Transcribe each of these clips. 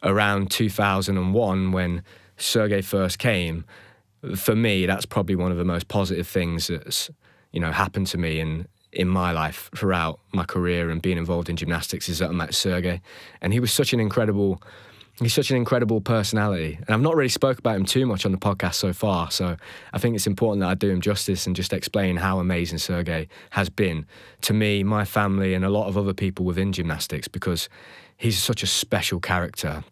around 2001 when Sergey first came, for me, that's probably one of the most positive things that's, happened to me in my life throughout my career and being involved in gymnastics, is that I met Sergey. And he's such an incredible personality. And I've not really spoke about him too much on the podcast so far, so I think it's important that I do him justice and just explain how amazing Sergey has been to me, my family, and a lot of other people within gymnastics, because he's such a special character.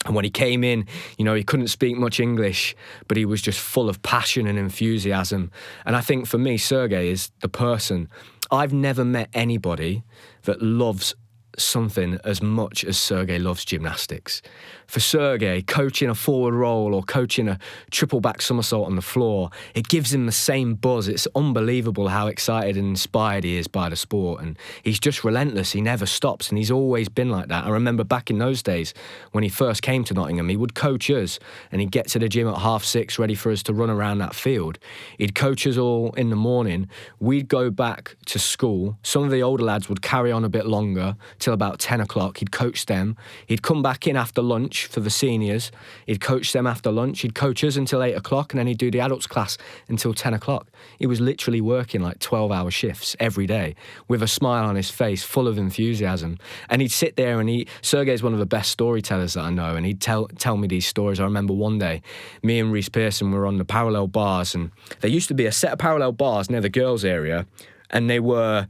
And when he came in, he couldn't speak much English, but he was just full of passion and enthusiasm. And I think for me, Sergey is the person. I've never met anybody that loves something as much as Sergey loves gymnastics. For Sergey, coaching a forward roll or coaching a triple back somersault on the floor, it gives him the same buzz. It's unbelievable how excited and inspired he is by the sport, and he's just relentless. He never stops, and he's always been like that. I remember back in those days when he first came to Nottingham, he would coach us, and he'd get to the gym at 6:30 ready for us to run around that field. He'd coach us all in the morning. We'd go back to school. Some of the older lads would carry on a bit longer till about 10 o'clock. He'd coach them. He'd come back in after lunch for the seniors. He'd coach them after lunch. He'd coach us until 8 o'clock, and then he'd do the adults class until 10 o'clock. He was literally working like 12-hour shifts every day with a smile on his face, full of enthusiasm. And he'd sit there and Sergey's one of the best storytellers that I know, and he'd tell me these stories. I remember one day, me and Reece Pearson were on the parallel bars, and there used to be a set of parallel bars near the girls' area, and they were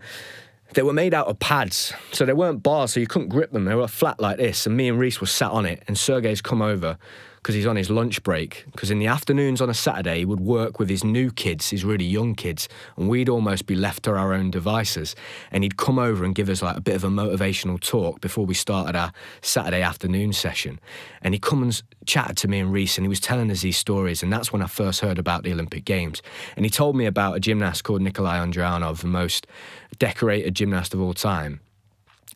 made out of pads, so they weren't bars, so you couldn't grip them. They were flat like this, and me and Reece were sat on it, and Sergey's come over because he's on his lunch break, because in the afternoons on a Saturday, he would work with his new kids, his really young kids, and we'd almost be left to our own devices. And he'd come over and give us like a bit of a motivational talk before we started our Saturday afternoon session. And he come and chatted to me and Reece, and he was telling us these stories, and that's when I first heard about the Olympic Games. And he told me about a gymnast called Nikolai Andrianov, the most decorated gymnast of all time,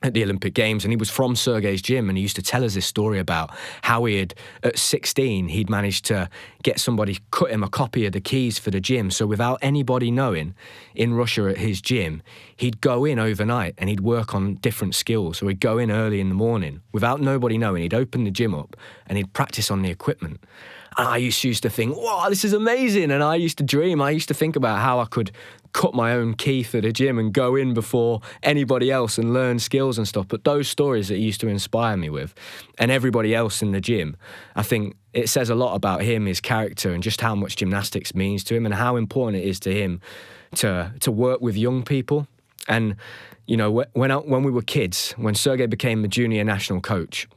at the Olympic Games, and he was from Sergey's gym, and he used to tell us this story about how at 16, he'd managed to get somebody cut him a copy of the keys for the gym, so without anybody knowing, in Russia at his gym, he'd go in overnight and he'd work on different skills. So he'd go in early in the morning, without nobody knowing, he'd open the gym up and he'd practice on the equipment. And I used to think, wow, this is amazing. And I used to think about how I could cut my own key for the gym and go in before anybody else and learn skills and stuff. But those stories that he used to inspire me with, and everybody else in the gym, I think it says a lot about him, his character, and just how much gymnastics means to him and how important it is to him to work with young people. And, when we were kids, when Sergey became the junior national coach,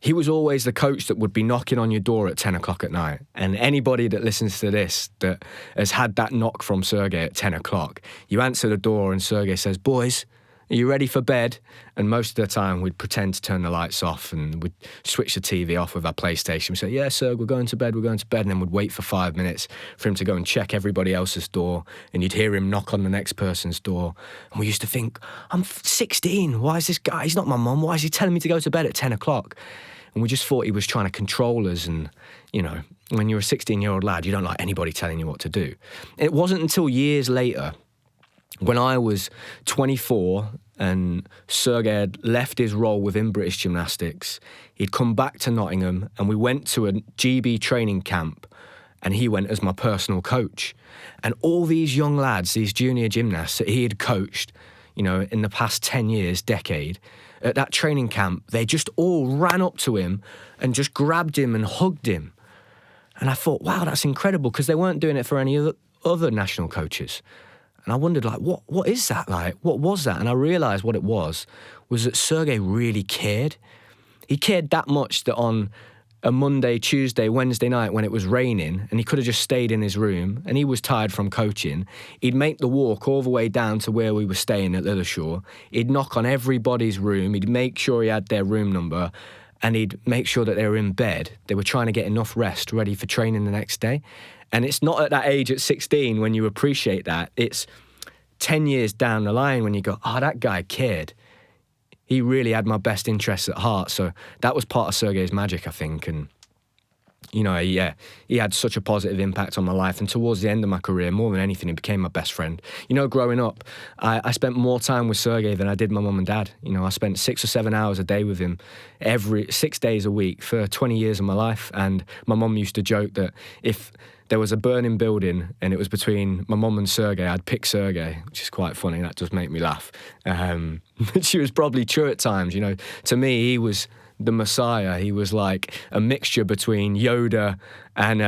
he was always the coach that would be knocking on your door at 10 o'clock at night. And anybody that listens to this that has had that knock from Sergey at 10 o'clock, you answer the door and Sergey says, "Boys, are you ready for bed?" And most of the time we'd pretend to turn the lights off and we'd switch the TV off with our PlayStation. We'd say, "Yeah, sir, we're going to bed. And then we'd wait for 5 minutes for him to go and check everybody else's door. And you'd hear him knock on the next person's door. And we used to think, I'm 16. Why is this guy? He's not my mum. Why is he telling me to go to bed at 10 o'clock? And we just thought he was trying to control us. And, when you're a 16-year-old lad, you don't like anybody telling you what to do. It wasn't until years later, when I was 24 and Sergey had left his role within British Gymnastics, he'd come back to Nottingham and we went to a GB training camp and he went as my personal coach. And all these young lads, these junior gymnasts that he had coached, in the past 10 years, decade, at that training camp, they just all ran up to him and just grabbed him and hugged him. And I thought, wow, that's incredible, because they weren't doing it for any other national coaches. And I wondered, what is that like? What was that? And I realised what it was that Sergey really cared. He cared that much that on a Monday, Tuesday, Wednesday night when it was raining and he could have just stayed in his room and he was tired from coaching, he'd make the walk all the way down to where we were staying at Lilleshall. He'd knock on everybody's room. He'd make sure he had their room number and he'd make sure that they were in bed. They were trying to get enough rest ready for training the next day. And it's not at that age at 16 when you appreciate that. It's 10 years down the line when you go, that guy cared. He really had my best interests at heart. So that was part of Sergey's magic, I think. And, he had such a positive impact on my life. And towards the end of my career, more than anything, he became my best friend. Growing up, I spent more time with Sergey than I did my mum and dad. I spent 6 or 7 hours a day with him, every 6 days a week for 20 years of my life. And my mum used to joke that if there was a burning building and it was between my mum and Sergey, I'd pick Sergey, which is quite funny. That does make me laugh. But she was probably true at times. To me, he was the Messiah. He was like a mixture between Yoda and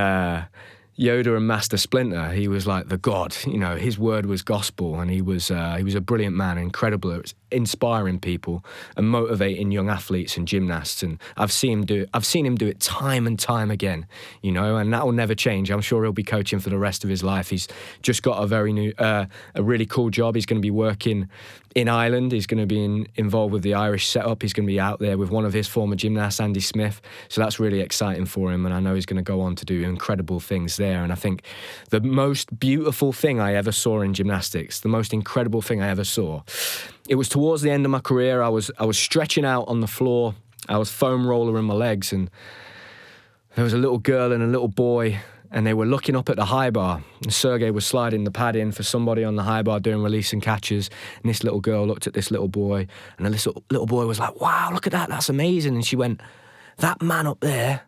Master Splinter. He was like the God. His word was gospel, and he was a brilliant man, incredible at inspiring people and motivating young athletes and gymnasts. And I've seen him do it time and time again. And that will never change. I'm sure he'll be coaching for the rest of his life. He's just got a really cool job. He's going to be working in Ireland. He's going to be involved with the Irish setup. He's going to be out there with one of his former gymnasts, Andy Smith. So that's really exciting for him. And I know he's going to go on to do incredible things there. And I think the most beautiful thing I ever saw in gymnastics, the most incredible thing I ever saw, it was towards the end of my career. I was stretching out on the floor. I was foam rollering my legs, and there was a little girl and a little boy, and they were looking up at the high bar. And Sergey was sliding the pad in for somebody on the high bar doing release and catches. And this little girl looked at this little boy, and this little boy was like, "Wow, look at that, that's amazing." And she went, "That man up there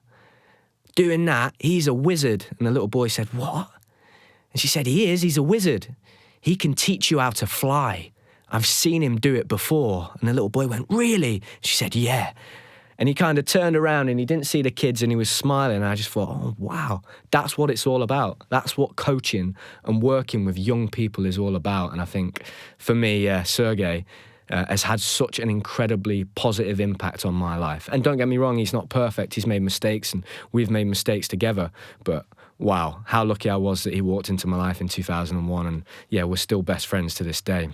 doing that, he's a wizard." And the little boy said, "What?" And she said, he's a wizard. He can teach you how to fly. I've seen him do it before." And the little boy went, "Really?" She said, "Yeah." And he kind of turned around and he didn't see the kids and he was smiling. And I just thought, oh, wow, that's what it's all about. That's what coaching and working with young people is all about. And I think for me, Sergey has had such an incredibly positive impact on my life. And don't get me wrong, he's not perfect. He's made mistakes and we've made mistakes together. But wow, how lucky I was that he walked into my life in 2001. And we're still best friends to this day.